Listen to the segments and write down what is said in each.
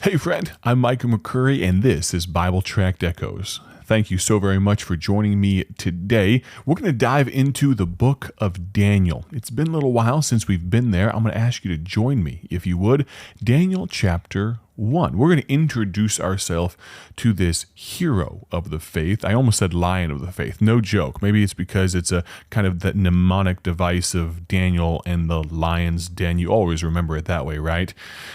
Hey friend, I'm Micah McCurry, and this is Bible Tract Echoes. Thank you so very much for joining me today. We're going to dive into the book of Daniel. It's been a little while since we've been there. I'm going to ask you to join me, if you would. Daniel chapter 1. We're going to introduce ourselves to this hero of the faith. I almost said lion of the faith. No joke. Maybe it's because it's a kind of that mnemonic device of Daniel and the lion's den. You always remember it that way, right?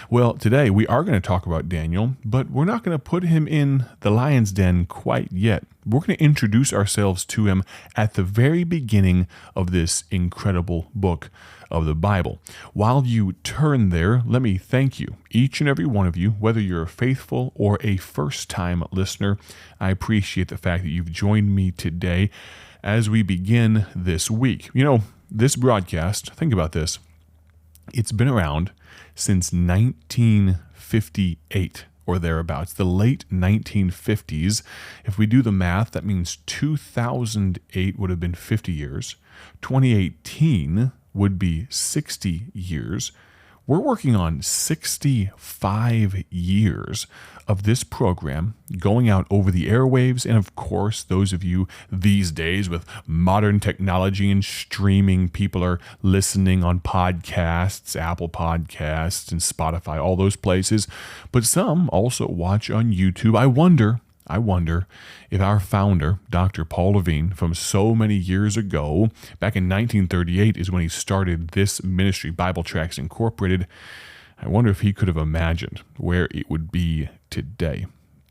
Well, today we are going to talk about Daniel, but we're not going to put him in the lion's den quite yet. We're going to introduce ourselves to him at the very beginning of this incredible book of the Bible. While you turn there, let me thank you, each and every one of you, whether you're a faithful or a first-time listener. I appreciate the fact that you've joined me today as we begin this week. You know, this broadcast, think about this, it's been around since 1958. Or thereabouts, the late 1950s. If we do the math, that means 2008 would have been 50 years. 2018 would be 60 years. We're working on 65 years of this program going out over the airwaves. And of course, those of you these days with modern technology and streaming, people are listening on podcasts, Apple Podcasts and Spotify, all those places. But some also watch on YouTube. I wonder if our founder, Dr. Paul Levine, from so many years ago, back in 1938 is when he started this ministry, Bible Tracts Incorporated. I wonder if he could have imagined where it would be today.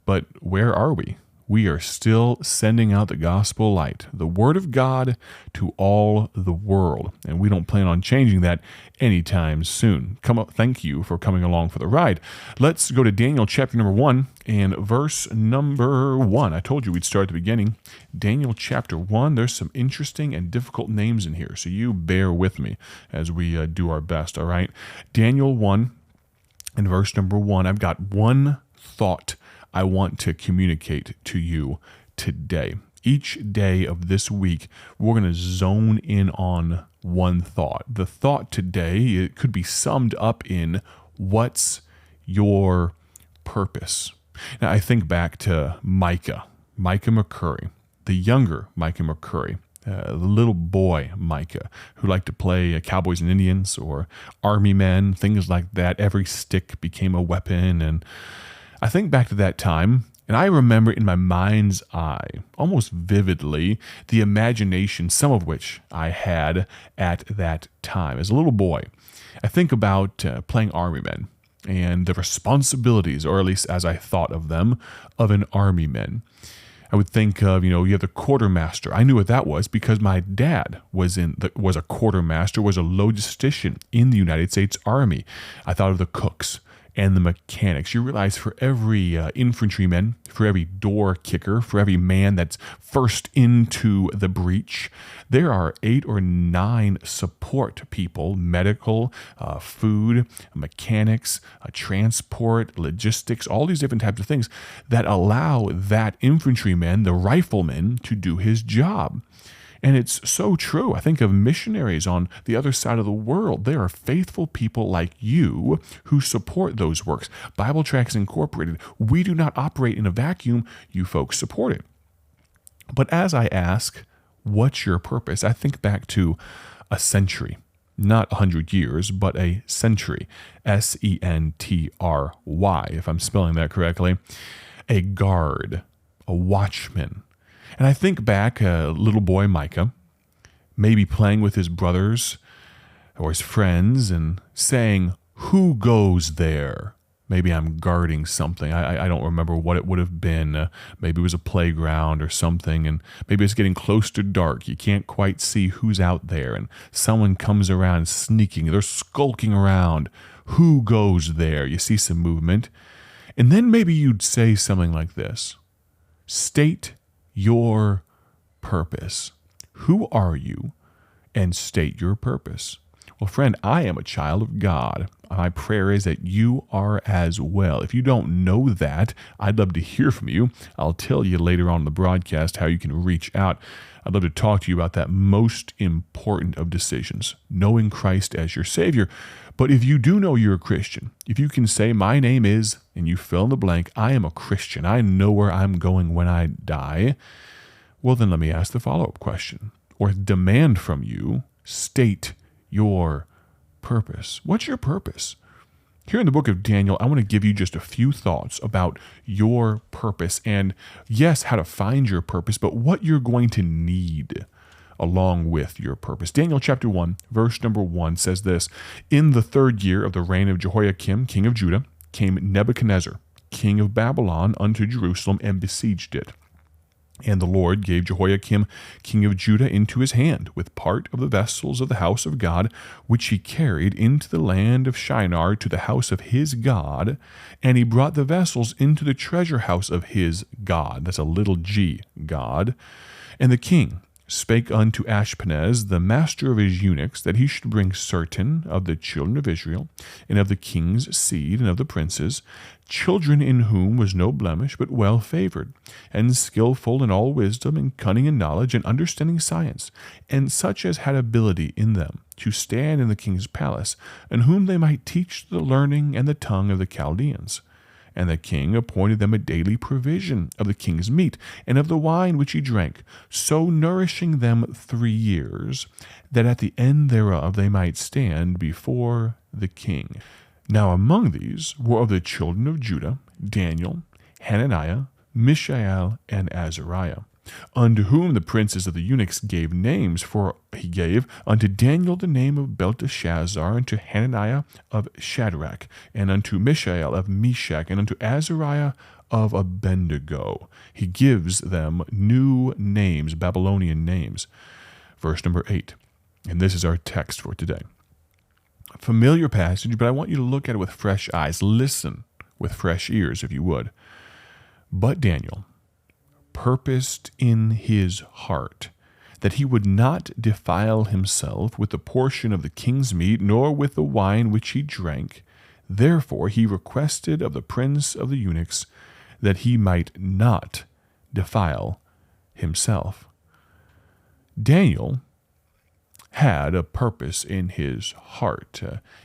But where are we? We are still sending out the gospel light, the word of God to all the world. And we don't plan on changing that anytime soon. Thank you for coming along for the ride. Let's go to Daniel chapter number 1 and verse number 1. I told you we'd start at the beginning. Daniel chapter 1, there's some interesting and difficult names in here, so you bear with me as we do our best, all right? Daniel 1 and verse number 1, I've got one thought I want to communicate to you today. Each day of this week, we're going to zone in on one thought. The thought today, it could be summed up in, what's your purpose? Now, I think back to Micah McCurry, the younger Micah McCurry, the little boy Micah, who liked to play cowboys and Indians or army men, things like that. Every stick became a weapon, and I think back to that time, and I remember in my mind's eye, almost vividly, the imagination, some of which I had at that time. As a little boy, I think about playing army men and the responsibilities, or at least as I thought of them, of an army man. I would think of, you have the quartermaster. I knew what that was because my dad was a quartermaster, was a logistician in the United States Army. I thought of the cooks and the mechanics. You realize for every infantryman, for every door kicker, for every man that's first into the breach, there are 8 or 9 support people, medical, food, mechanics, transport, logistics, all these different types of things that allow that infantryman, the rifleman, to do his job. And it's so true. I think of missionaries on the other side of the world. There are faithful people like you who support those works. Bible Tracts Incorporated, we do not operate in a vacuum. You folks support it. But as I ask, what's your purpose? I think back to a century, not 100 years, but a century, Sentry, if I'm spelling that correctly, a guard, a watchman. And I think back, little boy Micah, maybe playing with his brothers or his friends and saying, "Who goes there?" Maybe I'm guarding something. I don't remember what it would have been. Maybe it was a playground or something, and maybe it's getting close to dark. You can't quite see who's out there, and someone comes around sneaking. They're skulking around. Who goes there? You see some movement. And then maybe you'd say something like this: state your purpose. Who are you? And state your purpose. Well, friend, I am a child of God. My prayer is that you are as well. If you don't know that, I'd love to hear from you. I'll tell you later on in the broadcast how you can reach out. I'd love to talk to you about that most important of decisions, knowing Christ as your Savior. But if you do know you're a Christian, if you can say, my name is, and you fill in the blank, I am a Christian, I know where I'm going when I die, well, then let me ask the follow-up question, or demand from you, state your purpose. What's your purpose? Here in the book of Daniel, I want to give you just a few thoughts about your purpose and, yes, how to find your purpose, but what you're going to need along with your purpose. Daniel chapter 1, verse number 1 says this, In the 3rd year of the reign of Jehoiakim, king of Judah, came Nebuchadnezzar, king of Babylon, unto Jerusalem and besieged it. And the Lord gave Jehoiakim, king of Judah, into his hand, with part of the vessels of the house of God, which he carried into the land of Shinar to the house of his God, and he brought the vessels into the treasure house of his God. That's a little g, God. And the king spake unto Ashpenaz, the master of his eunuchs, that he should bring certain of the children of Israel, and of the king's seed, and of the princes, children in whom was no blemish, but well favored, and skillful in all wisdom, and cunning in knowledge, and understanding science, and such as had ability in them to stand in the king's palace, and whom they might teach the learning and the tongue of the Chaldeans. And the king appointed them a daily provision of the king's meat, and of the wine which he drank, so nourishing them 3 years, that at the end thereof they might stand before the king. Now among these were of the children of Judah Daniel, Hananiah, Mishael, and Azariah, unto whom the princes of the eunuchs gave names, for he gave unto Daniel the name of Belteshazzar, unto Hananiah of Shadrach, and unto Mishael of Meshach, and unto Azariah of Abednego. He gives them new names, Babylonian names. Verse number 8, and this is our text for today. A familiar passage, but I want you to look at it with fresh eyes. Listen with fresh ears, if you would. But Daniel purposed in his heart that he would not defile himself with the portion of the king's meat, nor with the wine which he drank. Therefore he requested of the prince of the eunuchs that he might not defile himself. Daniel had a purpose in his heart.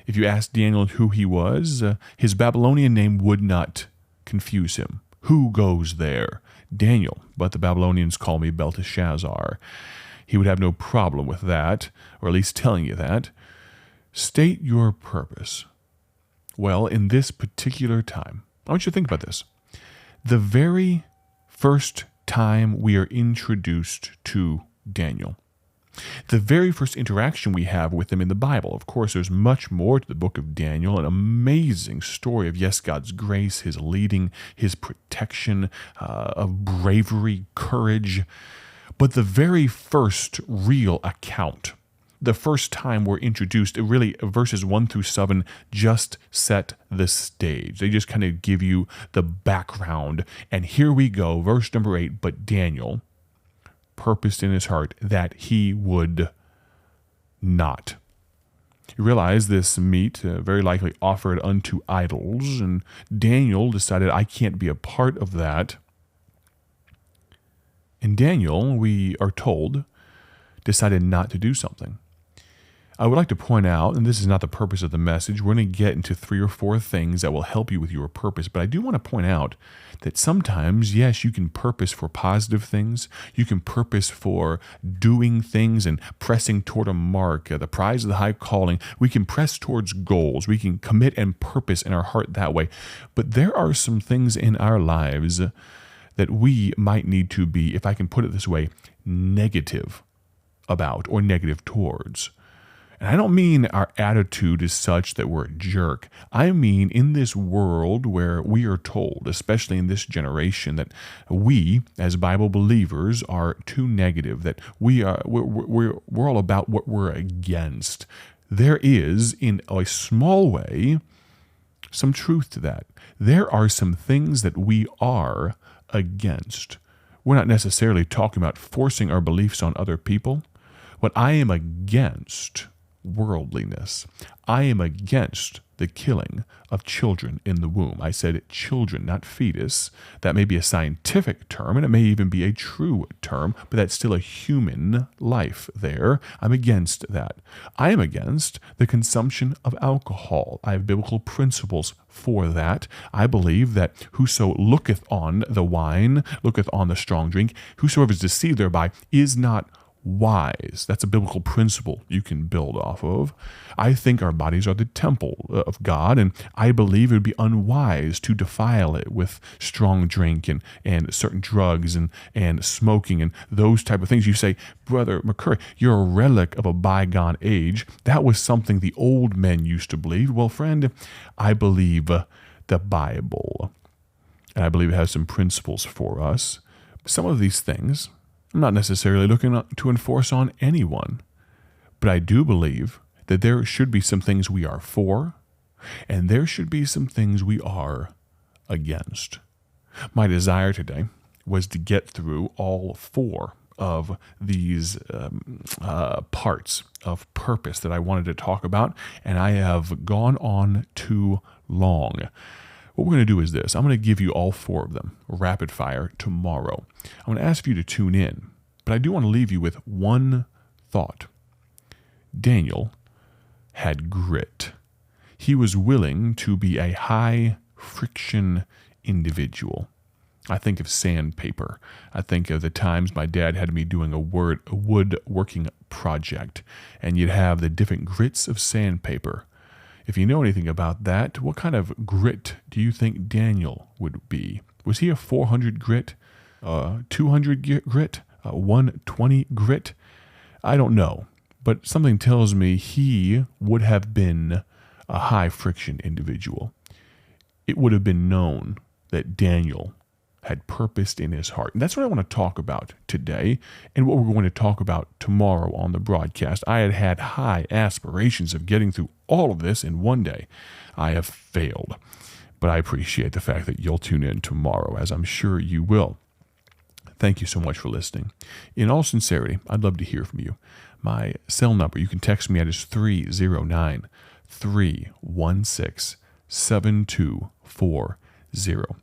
If you ask Daniel who he was, his Babylonian name would not confuse him. Who goes there? Daniel, but the Babylonians call me Belteshazzar. He would have no problem with that, or at least telling you that. State your purpose. Well, in this particular time, I want you to think about this. The very first time we are introduced to Daniel, the very first interaction we have with him in the Bible. Of course, there's much more to the book of Daniel, an amazing story of, yes, God's grace, his leading, his protection, of bravery, courage. But the very first real account, the first time we're introduced, really verses 1 through 7 just set the stage. They just kind of give you the background. And here we go, verse number 8, but Daniel purposed in his heart that he would not. You realize this meat very likely offered unto idols, and Daniel decided, I can't be a part of that. And Daniel, we are told, decided not to do something. I would like to point out, and this is not the purpose of the message, we're going to get into 3 or 4 things that will help you with your purpose, but I do want to point out that sometimes, yes, you can purpose for positive things. You can purpose for doing things and pressing toward a mark, the prize of the high calling. We can press towards goals. We can commit and purpose in our heart that way. But there are some things in our lives that we might need to be, if I can put it this way, negative about or negative towards. And I don't mean our attitude is such that we're a jerk. I mean in this world where we are told, especially in this generation, that we, as Bible believers, are too negative, that we're all about what we're against. There is, in a small way, some truth to that. There are some things that we are against. We're not necessarily talking about forcing our beliefs on other people. What I am against, worldliness. I am against the killing of children in the womb. I said children, not fetus. That may be a scientific term, and it may even be a true term, but that's still a human life there. I'm against that. I am against the consumption of alcohol. I have biblical principles for that. I believe that whoso looketh on the wine, looketh on the strong drink, whosoever is deceived thereby is not wise. That's a biblical principle you can build off of. I think our bodies are the temple of God, and I believe it would be unwise to defile it with strong drink and certain drugs and smoking and those type of things. You say, Brother McCurry, you're a relic of a bygone age. That was something the old men used to believe. Well, friend, I believe the Bible, and I believe it has some principles for us. Some of these things I'm not necessarily looking to enforce on anyone, but I do believe that there should be some things we are for, and there should be some things we are against. My desire today was to get through all four of these parts of purpose that I wanted to talk about, and I have gone on too long. What we're going to do is this. I'm going to give you all four of them, rapid fire, tomorrow. I'm going to ask you to tune in, but I do want to leave you with one thought. Daniel had grit. He was willing to be a high-friction individual. I think of sandpaper. I think of the times my dad had me doing a woodworking project, and you'd have the different grits of sandpaper. If you know anything about that, what kind of grit do you think Daniel would be? Was he a 400 grit, 200 grit, 120 grit? I don't know, but something tells me he would have been a high-friction individual. It would have been known that Daniel had purposed in his heart. And that's what I want to talk about today and what we're going to talk about tomorrow on the broadcast. I had high aspirations of getting through all of this in one day. I have failed, but I appreciate the fact that you'll tune in tomorrow, as I'm sure you will. Thank you so much for listening. In all sincerity, I'd love to hear from you. My cell number, you can text me at is 309-316-7240.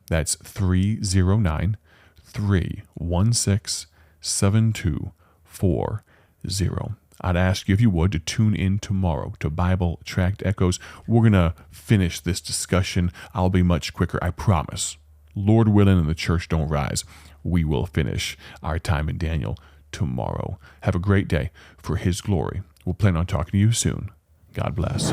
That's 309-316-7240. I'd ask you, if you would, to tune in tomorrow to Bible Tract Echoes. We're going to finish this discussion. I'll be much quicker, I promise. Lord willing and the church don't rise, we will finish our time in Daniel tomorrow. Have a great day for His glory. We'll plan on talking to you soon. God bless.